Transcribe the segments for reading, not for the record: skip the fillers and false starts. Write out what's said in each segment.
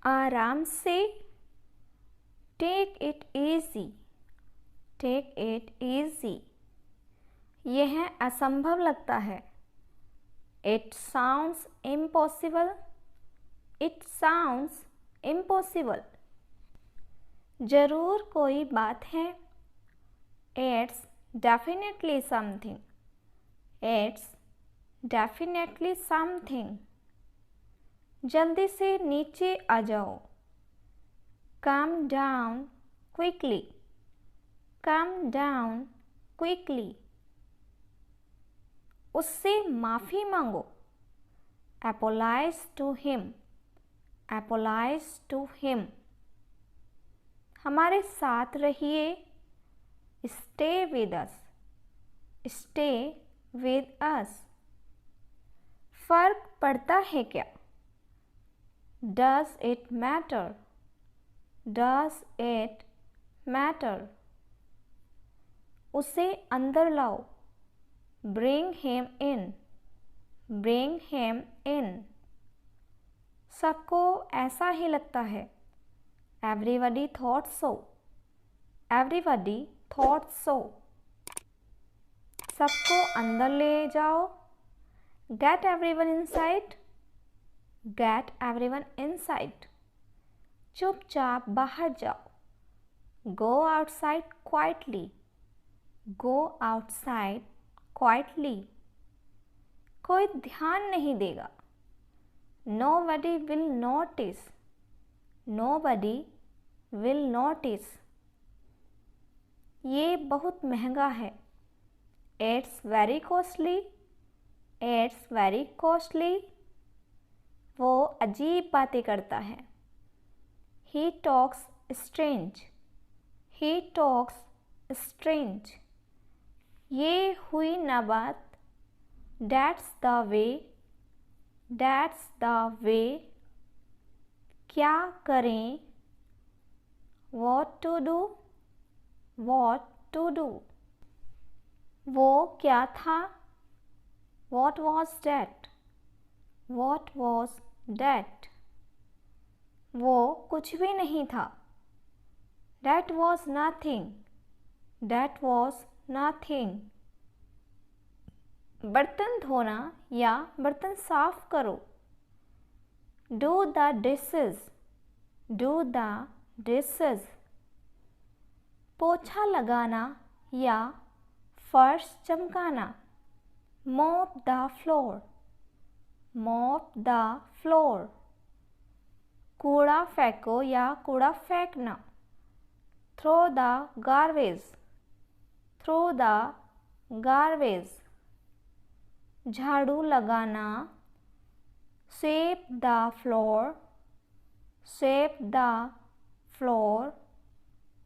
आराम से। Take it easy, take it easy. यह असंभव लगता है। It sounds impossible, it sounds impossible. जरूर कोई बात है। It's definitely something, it's definitely something. जल्दी से नीचे आ जाओ। Come down quickly, come down quickly. उससे माफ़ी मांगो। Apologise to him, apologise to him. हमारे साथ रहिए। Stay with us, stay with us. फर्क पड़ता है क्या? Does it matter, does it matter. उसे अंदर लाओ। Bring him in, bring him in. सबको ऐसा ही लगता है। Everybody thought so, everybody thought so. सबको अंदर ले जाओ। Get everyone inside, get everyone inside. चुपचाप बाहर जाओ। Go outside quietly, go outside quietly. कोई ध्यान नहीं देगा। Nobody will notice, nobody will notice. ये बहुत महंगा है। It's very costly, it's very costly. वो अजीब बातें करता है। He talks strange, he talks strange. ये हुई ना बात। That's the way, that's the way। क्या करें? What to do, what to do। वो क्या था? What was that, what was that। वो कुछ भी नहीं था। That was nothing, that was nothing। बर्तन धोना या बर्तन साफ करो। Do the dishes, do the dishes. पोछा लगाना या फर्श चमकाना। Mop the floor, mop the floor. कूड़ा फेंको या कूड़ा फेंकना। Throw the garbage, throw the garbage. झाड़ू लगाना। Sweep the floor, sweep the floor.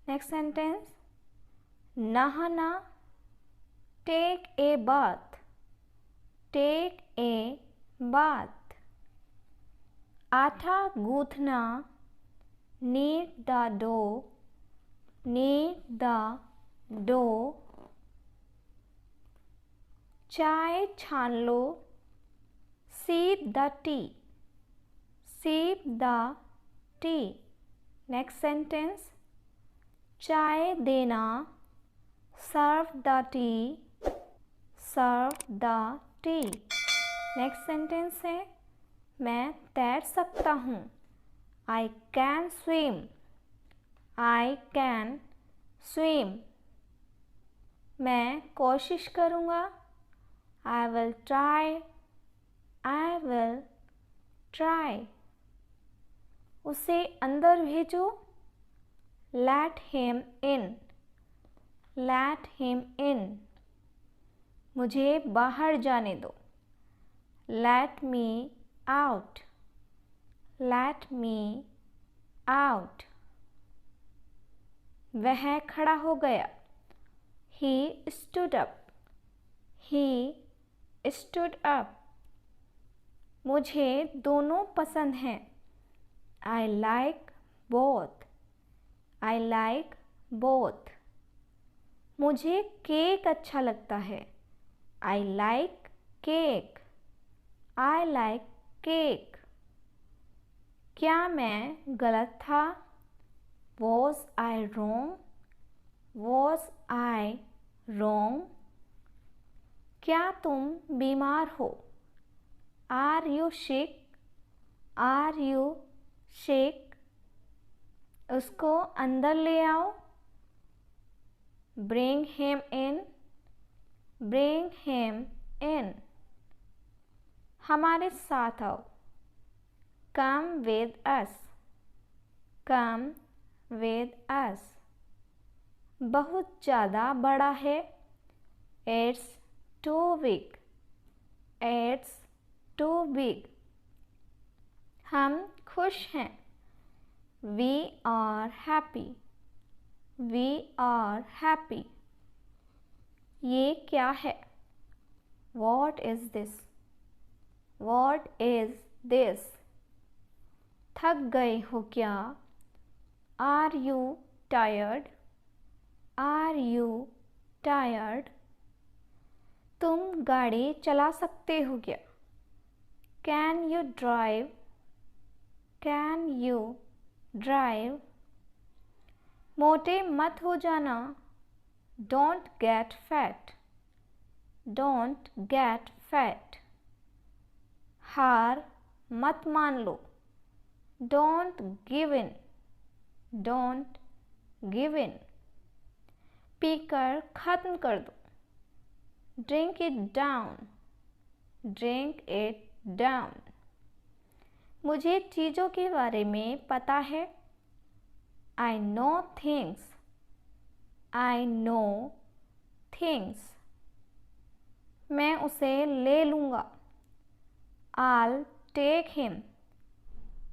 Next sentence. नहाना। Take a bath, take a bath. आटा गूंथना। Knead the dough, knead the dough. चाय छान लो। Sieve the tea, sieve the tea. Next sentence. चाय देना। सर्व the tea, serve the tea. Next sentence है मैं तैर सकता हूँ। I can swim, I can swim. मैं कोशिश करूँगा। I will try, I will try। उसे अंदर भेजो। Let him in, let him in। मुझे बाहर जाने दो। Let me out, let me out। वह खड़ा हो गया। He stood up, he stood up। मुझे दोनों पसंद हैं। I like both, I like both। मुझे केक अच्छा लगता है। I like cake, I like cake। क्या मैं गलत था? Was I wrong? Was I wrong? क्या तुम बीमार हो? Are you sick? Are you sick? उसको अंदर ले आओ। Bring him in. Bring him in. हमारे साथ आओ। Come with us. Come with us. बहुत ज़्यादा बड़ा है। It's too big. It's too big. हम खुश हैं। We are happy. We are happy. ये क्या है? What is this? What is this? थक गए हो क्या? Are you tired? Are you tired? तुम गाड़ी चला सकते हो क्या? Can you drive? Can you drive? मोटे मत हो जाना। Don't get fat. Don't get fat. हार मत मान लो। Don't give in. Don't give in. पीकर खत्म कर दो। Drink it down. Drink it down. मुझे चीज़ों के बारे में पता है। I know things. I know things. मैं उसे ले लूँगा। I'll take him.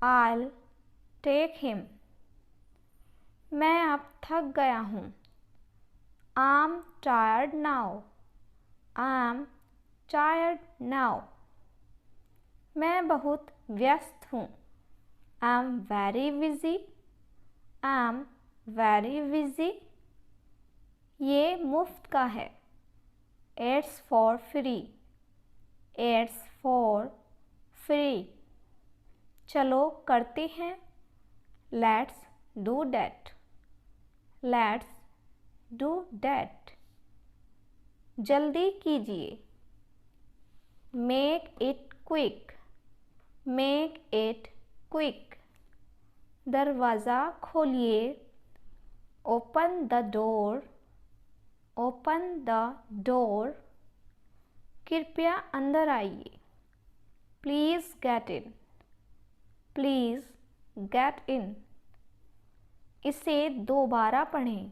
I'll take him. मैं अब थक गया हूँ। I'm tired now. I'm tired now. मैं बहुत व्यस्त हूँ। I'm very busy. I'm very busy. ये मुफ्त का है। It's for free. It's for free. चलो करते हैं। Let's do that. Let's do that. जल्दी कीजिए। Make it quick. Make it quick. दरवाज़ा खोलिए। Open the door. Open the door. कृपया अंदर आइए। Please get in. Please get in. इसे दोबारा पढ़ें।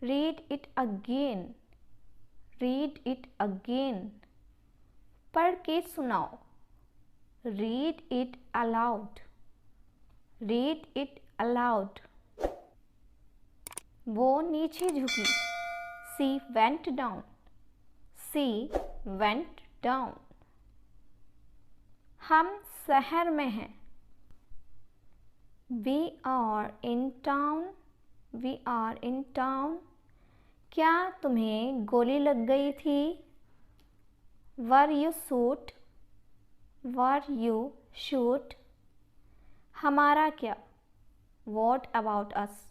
Read it again. Read it again. पढ़ के सुनाओ। Read it aloud. Read it aloud. वो नीचे झुकी। She went down. She went down. हम शहर में हैं। We are in town. We are in town. क्या तुम्हें गोली लग गई थी? Were you shot? Were you shot? हमारा क्या? What about us?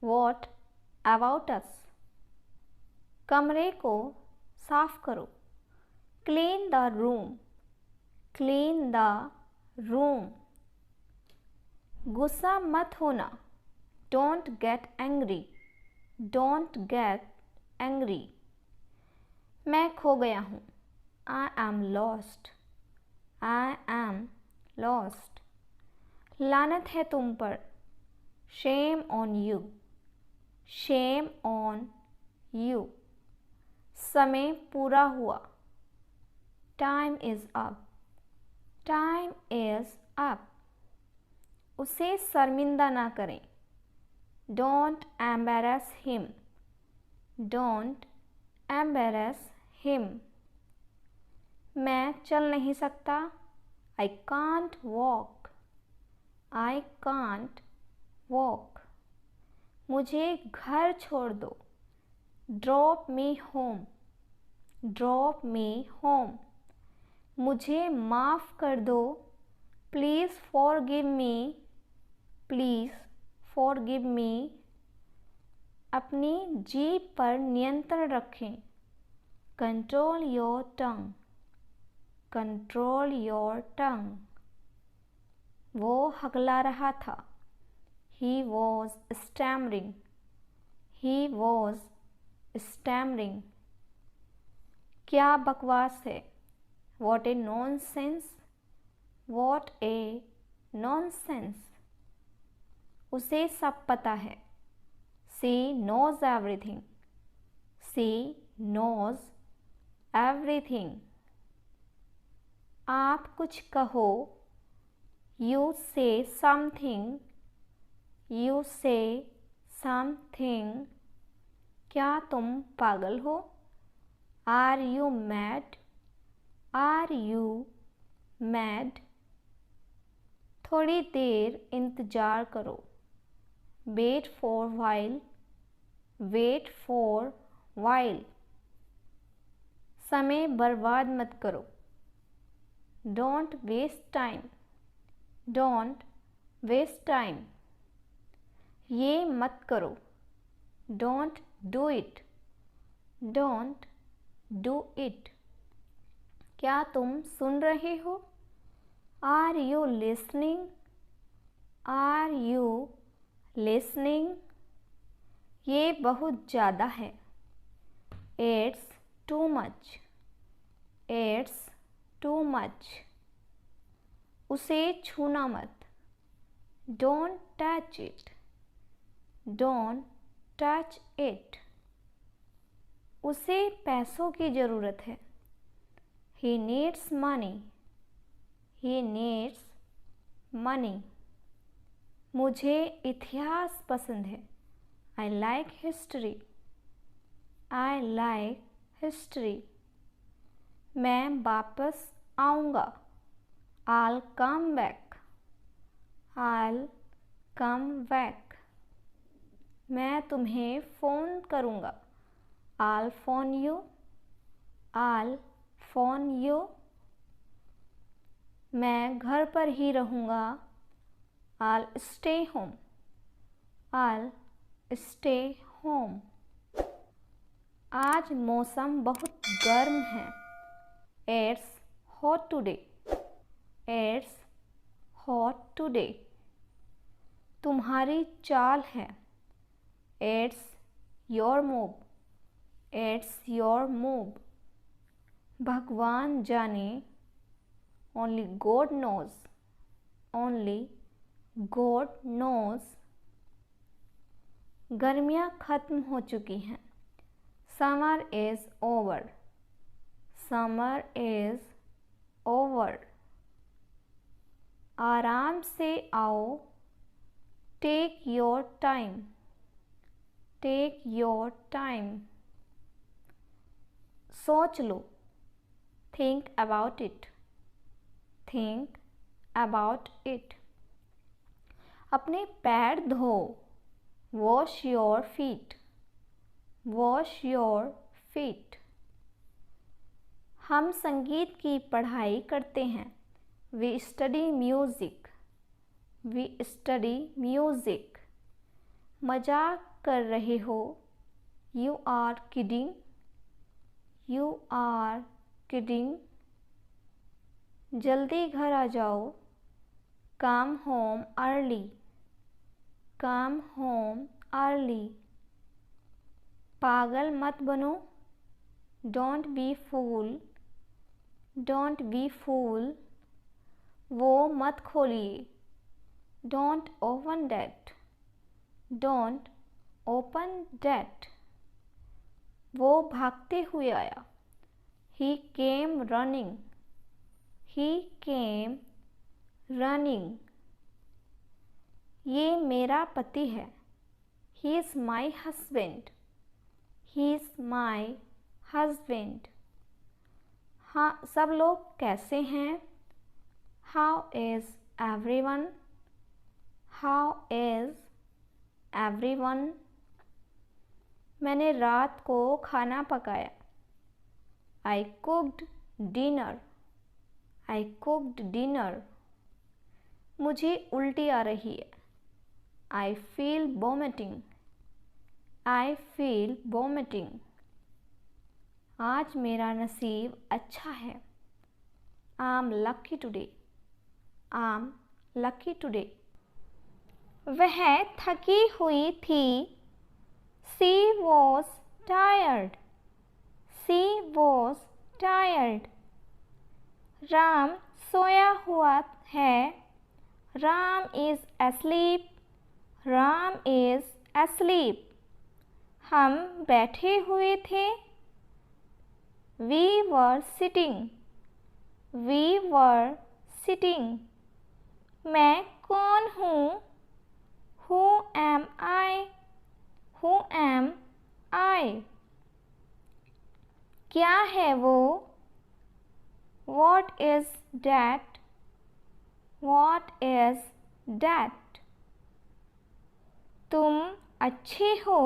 What about us? कमरे को साफ करो। Clean the room. Clean the room. गुस्सा मत होना। Don't get angry. Don't get angry. मैं खो गया हूँ। I am lost. I am lost. लानत है तुम पर। Shame on you. Shame on you. समय पूरा हुआ। Time is up. Time is up. उसे शर्मिंदा ना करें। Don't embarrass him. Don't embarrass him. मैं चल नहीं सकता। I can't walk. I can't walk. मुझे घर छोड़ दो। Drop me home. Drop me home. मुझे माफ़ कर दो। Please forgive me, please forgive me. अपनी जीभ पर नियंत्रण रखें। Control your tongue, control your tongue. वो हकला रहा था। He was stammering, he was stammering। क्या बकवास है। What a nonsense, what a nonsense। उसे सब पता है। She knows everything, she knows everything। आप कुछ कहो। You say something, you say something। क्या तुम पागल हो। Are you mad, are you mad। थोड़ी देर इंतज़ार करो। Wait for while, wait for while। समय बर्बाद मत करो। Don't waste time, don't waste time। ये मत करो। Don't do it, don't do it। क्या तुम सुन रहे हो। Are you listening, are you listening। ये बहुत ज़्यादा है। It's too much, it's too much। उसे छूना मत। Don't touch it, don't touch it। उसे पैसों की ज़रूरत है। He needs money, he needs money। मुझे इतिहास पसंद है। I like history, I like history। मैं वापस आऊँगा। I'll come back, I'll come back। मैं तुम्हें फ़ोन करूँगा। I'll phone you, I'll phone you। मैं घर पर ही रहूँगा। I'll stay home, I'll stay home। आज मौसम बहुत गर्म है। It's hot today, it's hot today। तुम्हारी चाल है। It's your move, it's your move। भगवान जाने, only God knows, only God knows। गर्मियाँ ख़त्म हो चुकी हैं। Summer is over, summer is over। आराम से आओ। Take your time, take your time। सोच लो। Think about it, think about it। अपने पैर धो। Wash your feet, wash your feet। हम संगीत की पढ़ाई करते हैं। We study music, we study music। मजाक कर रहे हो। You are kidding, you are kidding। जल्दी घर आ जाओ। Come home early, come home early। पागल मत बनो। Don't be fool, don't be fool। वो मत खोलिए। Don't open that, don't open that। वो भागते हुए आया। He came running, he came running। ये मेरा पति है। He is my husband, he is my husband। हाँ, सब लोग कैसे हैं। How is everyone, how is everyone। मैंने रात को खाना पकाया। I cooked dinner, I cooked dinner। मुझे उल्टी आ रही है। I feel vomiting. I feel vomiting. आज मेरा नसीब अच्छा है। I'm lucky today. I'm lucky today. वह थकी हुई थी। She was tired. She was tired. Ram सोया हुआ है। Ram is asleep. Ram is asleep. हम बैठे हुए थे। We were sitting. We were sitting. मैं कौन हूँ? Who am I? Who am I? क्या है वो? What is that? What is that? तुम अच्छे हो।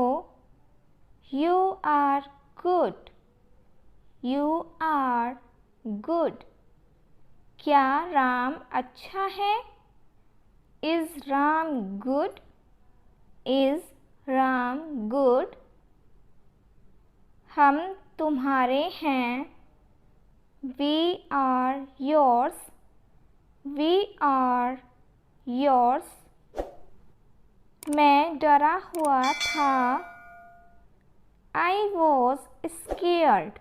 You are good. You are good. क्या राम अच्छा है? Is Ram good? Is Ram good? हम तुम्हारे हैं। We are yours. We are yours. मैं डरा हुआ था। I was scared.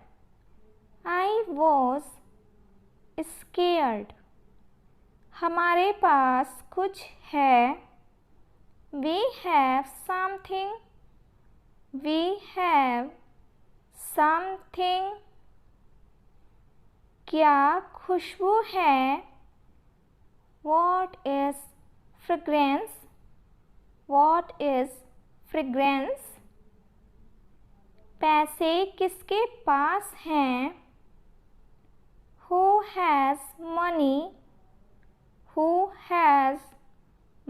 I was scared. हमारे पास कुछ है। We have something. We have something. क्या खुशबू है? What is fragrance? What is fragrance? पैसे किसके पास हैं? Who has money? Who has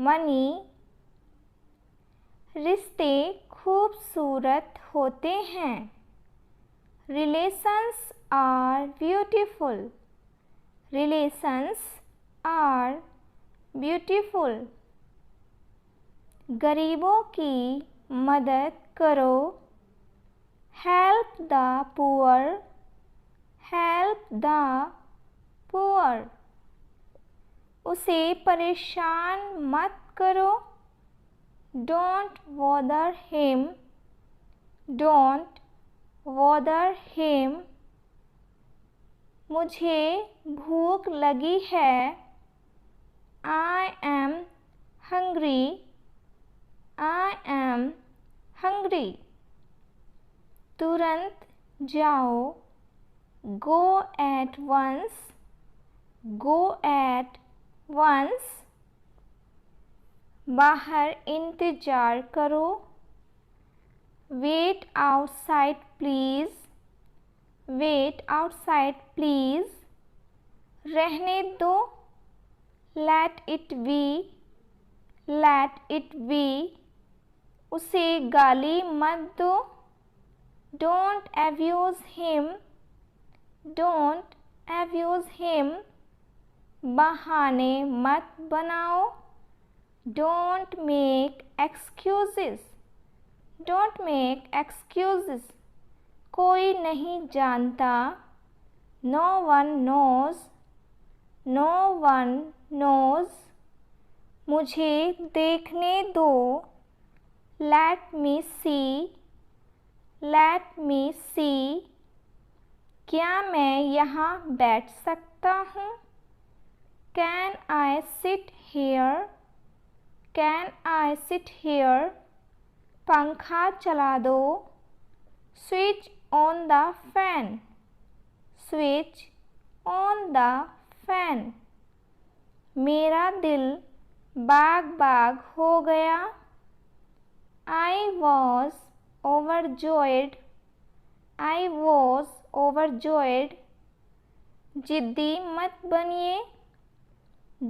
money? रिश्ते खूबसूरत होते हैं। Relations are beautiful. Relations are beautiful. गरीबों की मदद करो। Help the poor. Help the poor. उसे परेशान मत करो। Don't bother him. Don't bother him. मुझे भूख लगी है। I am hungry. I am hungry. तुरंत जाओ। Go at once. Go at once. बाहर इंतज़ार करो। Wait outside please. Wait outside please. रहने दो। Let it be. Let it be. उसे गाली मत दो। Don't abuse him. Don't abuse him. बहाने मत बनाओ। Don't make excuses. Don't make excuses. कोई नहीं जानता। No one knows. No one knows. मुझे देखने दो। Let me see. Let me see. क्या मैं यहाँ बैठ सकता हूँ? Can I sit here? Can I sit here? पंखा चला दो। Switch on the fan. Switch on the fan. मेरा दिल बाग बाग हो गया। I was overjoyed. I was overjoyed. जिद्दी मत बनिए।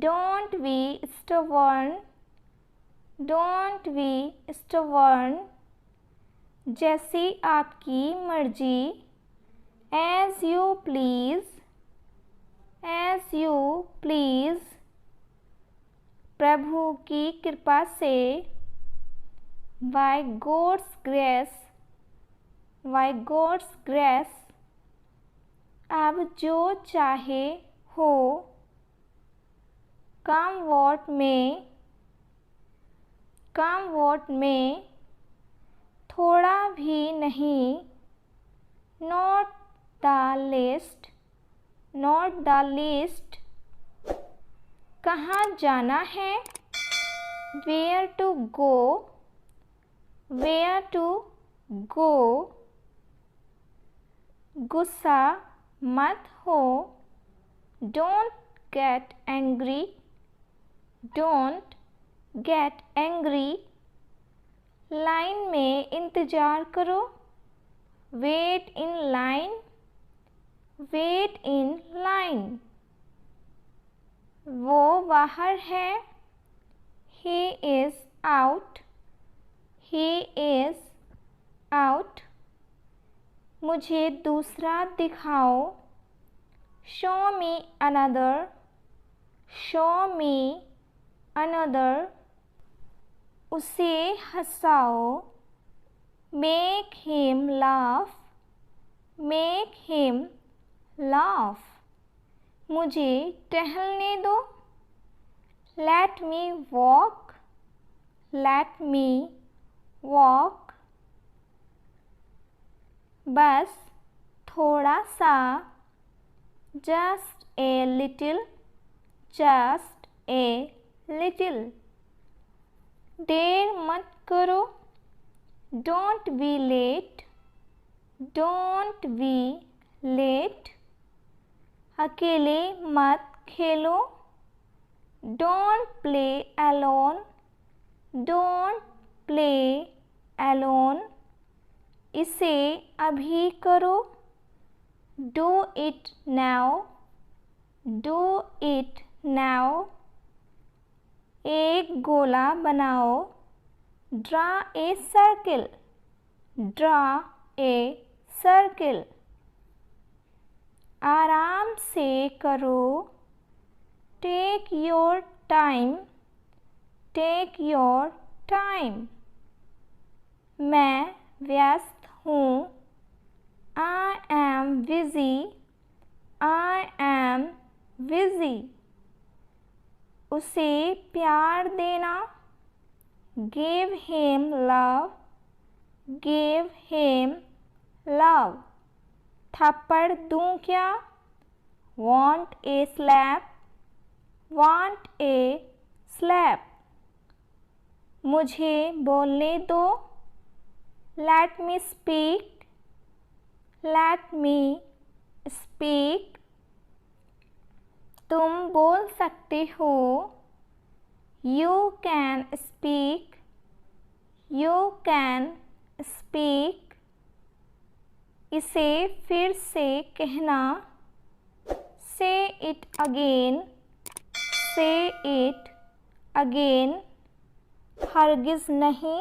Don't be stubborn. Don't be stubborn. जैसी आपकी मर्जी। As you please. As you please. प्रभु की कृपा से, by God's grace, by God's grace, अब जो चाहे हो, come what may, थोड़ा भी नहीं, not the least, कहाँ जाना है, where to go, गुस्सा मत हो, don't get angry, लाइन में इंतज़ार करो, wait in line, वो बाहर है, he is out, मुझे दूसरा दिखाओ, show me another, उसे हंसाओ, make him laugh, मुझे टहलने दो, let me walk, बस थोड़ा सा, just a little, देर मत करो, don't be late, अकेले मत खेलो, don't play alone, इसे अभी करो, do it now, एक गोला बनाओ, draw a circle, आराम से करो, take your time, मैं व्यस्त हूँ, I am busy, उसे प्यार देना, give him love, थप्पड़ दूँ क्या, want a slap, मुझे बोलने दो, let me speak, तुम बोल सकते हो, you can speak, इसे फिर से कहना, say it again, हरगिज़ नहीं,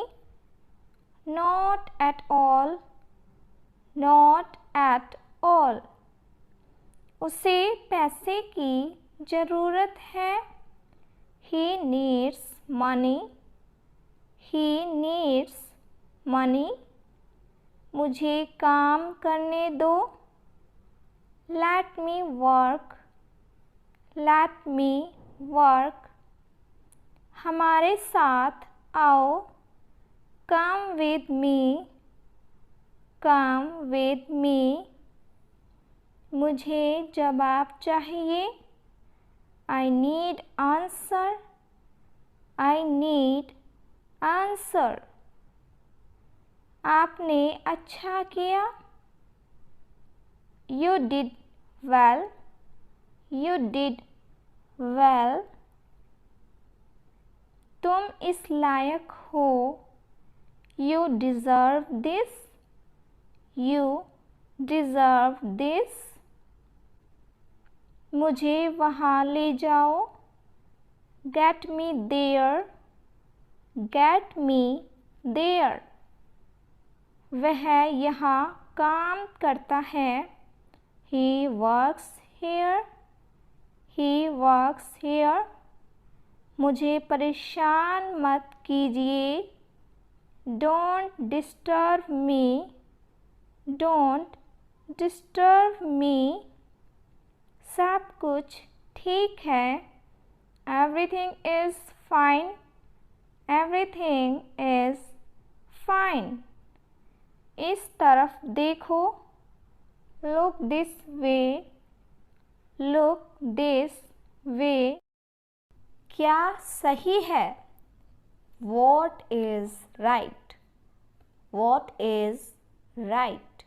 not at all, उसे पैसे की ज़रूरत है, he needs money, मुझे काम करने दो, let me work, हमारे साथ आओ, come with me, मुझे जवाब चाहिए, I need answer, आपने अच्छा किया, you did well, तुम इस लायक हो, you deserve this, मुझे वहाँ ले जाओ, get me there, वह यहाँ काम करता है, he works here, मुझे परेशान मत कीजिए। Don't disturb me. Don't disturb me. सब कुछ ठीक है। Everything is fine. Everything is fine. इस तरफ देखो। Look this way. Look this way. क्या सही है? What is right? What is right?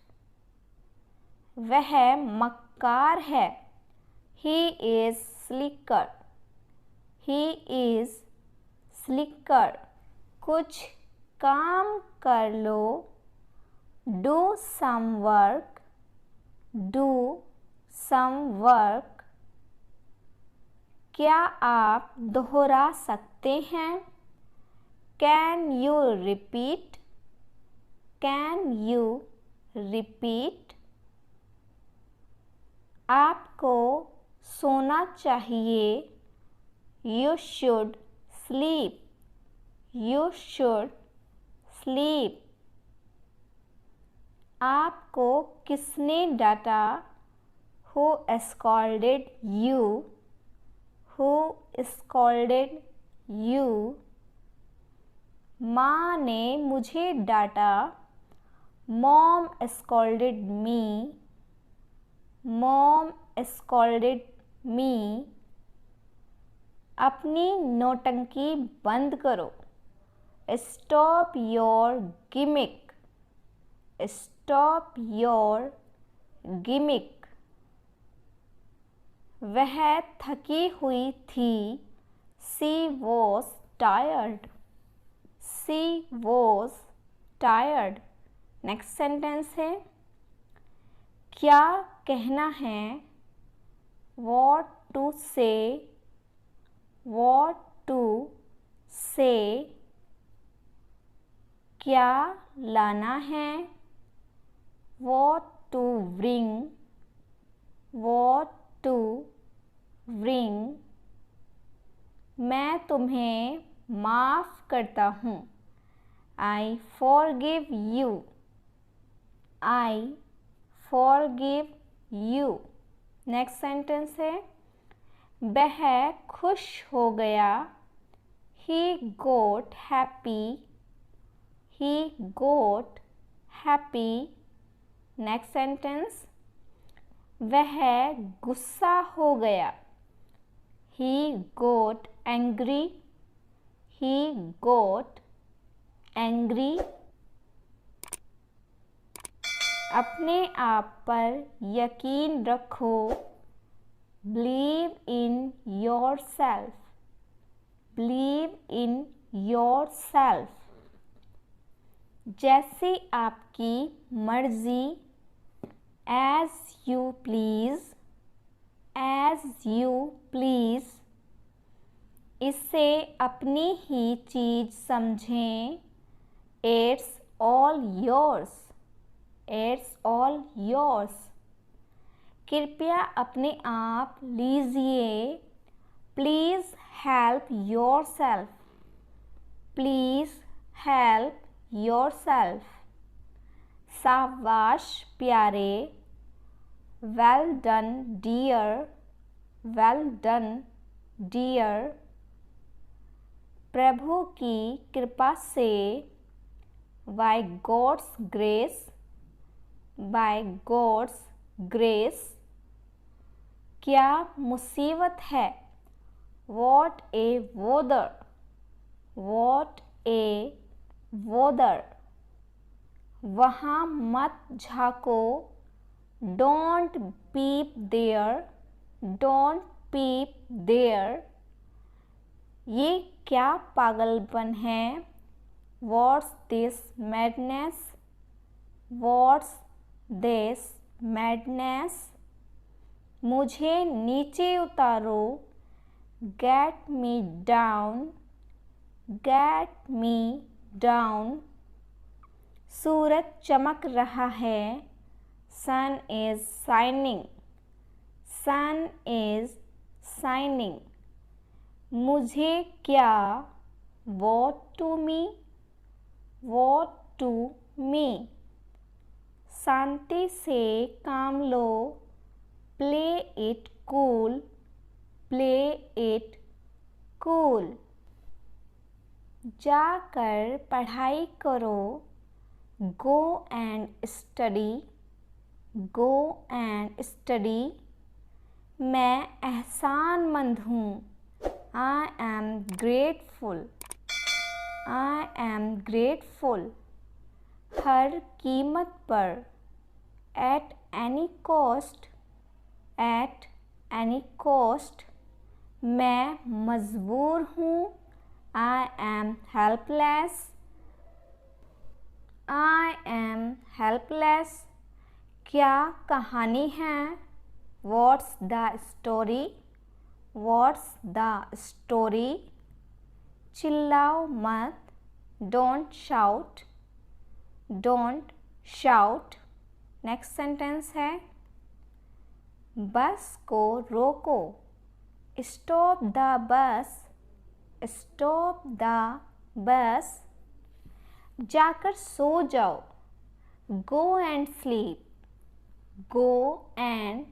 वह मक्कार है। He is slicker. He is slicker. कुछ काम कर लो। Do some work. Do some work. क्या आप दोहरा सकते हैं? Can you repeat? Can you repeat? आपको सोना चाहिए। You should sleep. You should sleep. आपको किसने डांटा? Who scolded you? Who scolded you? माँ ने मुझे डांटा। Mom scolded me. Mom scolded me. अपनी नौटंकी बंद करो। Stop your gimmick. Stop your gimmick. वह थकी हुई थी। She was tired. She was tired. Next sentence है। क्या कहना है? What to say? What to say? क्या लाना है? What to bring? What to bring? मैं तुम्हें माफ़ करता हूँ। I forgive you. I forgive you. Next sentence है। वह खुश हो गया। He got happy. He got happy. Next sentence. वह गुस्सा हो गया। He got angry. He got angry. अपने आप पर यकीन रखो। Believe in yourself. Believe in yourself. जैसी आपकी मर्जी। As you please. As you please. इसे अपनी ही चीज़ समझें। It's all yours. It's all yours. कृपया अपने आप लीजिए। Please help yourself. Please help yourself. शाबाश प्यारे। Well done dear. Well done dear. प्रभु की कृपा से। By God's grace. By God's grace. क्या मुसीबत है? What a bother. What a bother. वहाँ मत झाँको। Don't peep there. Don't peep there. ये क्या पागलपन है? What's this madness? What's this madness? मुझे नीचे उतारो। Get me down. Get me down. सूरज चमक रहा है। Sun is shining. Sun is shining. मुझे क्या, what to me, what to me। शांति से काम लो, play it cool, play it cool। जाकर पढ़ाई करो, go and study, go and study। मैं एहसानमंद हूँ, I am grateful, I am grateful। हर कीमत पर, at any cost, at any cost। मैं मजबूर हूँ, I am helpless, I am helpless। क्या कहानी है, what's the story, what's the story। चिल्लाओ मत, don't shout, don't shout। Next sentence है, बस को रोको, stop the bus, stop the bus। जाकर सो जाओ, go and sleep, go and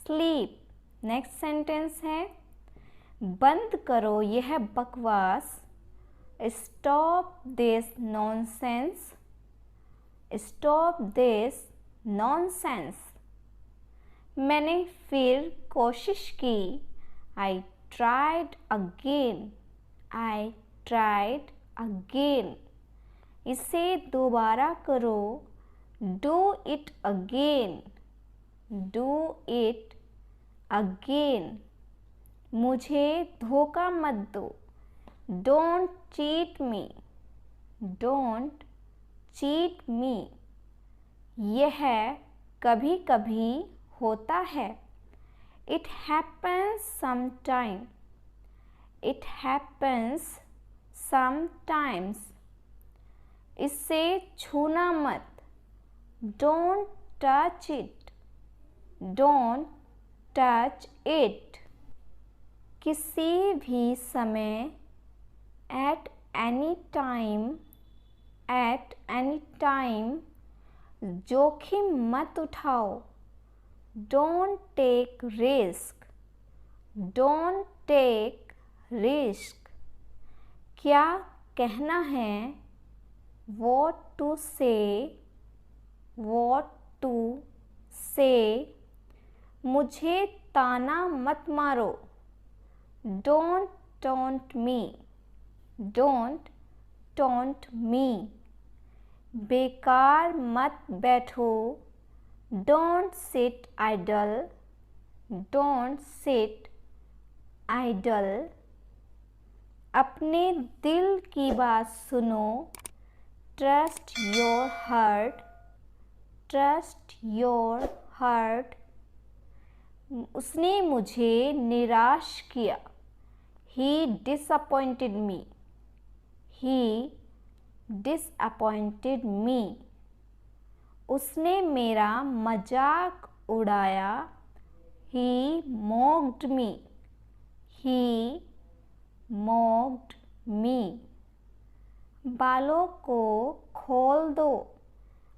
sleep। Next sentence है, बंद करो यह बकवास, stop this nonsense, stop this nonsense। मैंने फिर कोशिश की, I tried again, I tried again। इसे दोबारा करो, do it again, do it again। मुझे धोखा मत दो, don't cheat me, don't cheat me। यह कभी कभी होता है, it happens sometime, it happens sometimes। इसे छूना मत, don't touch it, don't touch it। किसी भी समय, at any time, at any time। जोखिम मत उठाओ, don't take risk, don't take risk। क्या कहना है, what to say, what to say। मुझे ताना मत मारो, don't taunt me, don't taunt me। बेकार मत बैठो, don't sit idle, don't sit idle। अपने दिल की बात सुनो, trust your heart, trust your heart। उसने मुझे निराश किया, he disappointed me, he disappointed me। उसने मेरा मजाक उड़ाया, he mocked me, he mocked me। बालों को खोल दो,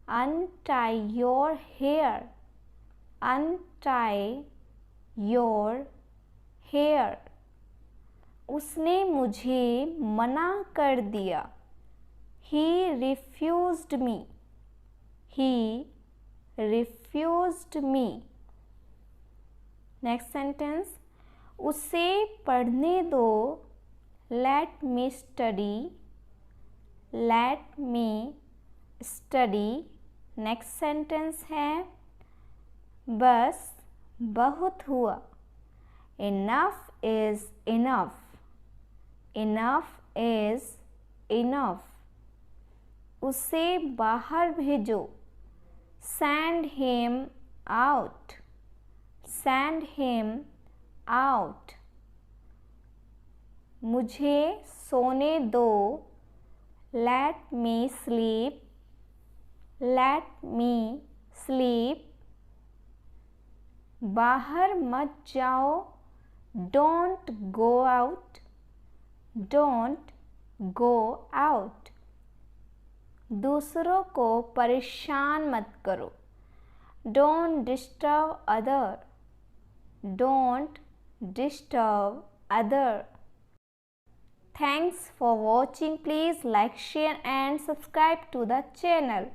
untie your hair, untie your hair। उसने मुझे मना कर दिया, he refused me, he refused me। Next sentence, उसे पढ़ने दो, let me study, let me study। Next sentence है, बस बहुत हुआ, enough is enough, enough is enough। उसे बाहर भेजो, send him out, send him out। मुझे सोने दो, let me sleep, let me sleep। बाहर मत जाओ, don't go out, Don't go out. दूसरों को परेशान मत करो. Don't disturb other. Don't disturb other. Thanks for watching. Please like, share and subscribe to the channel.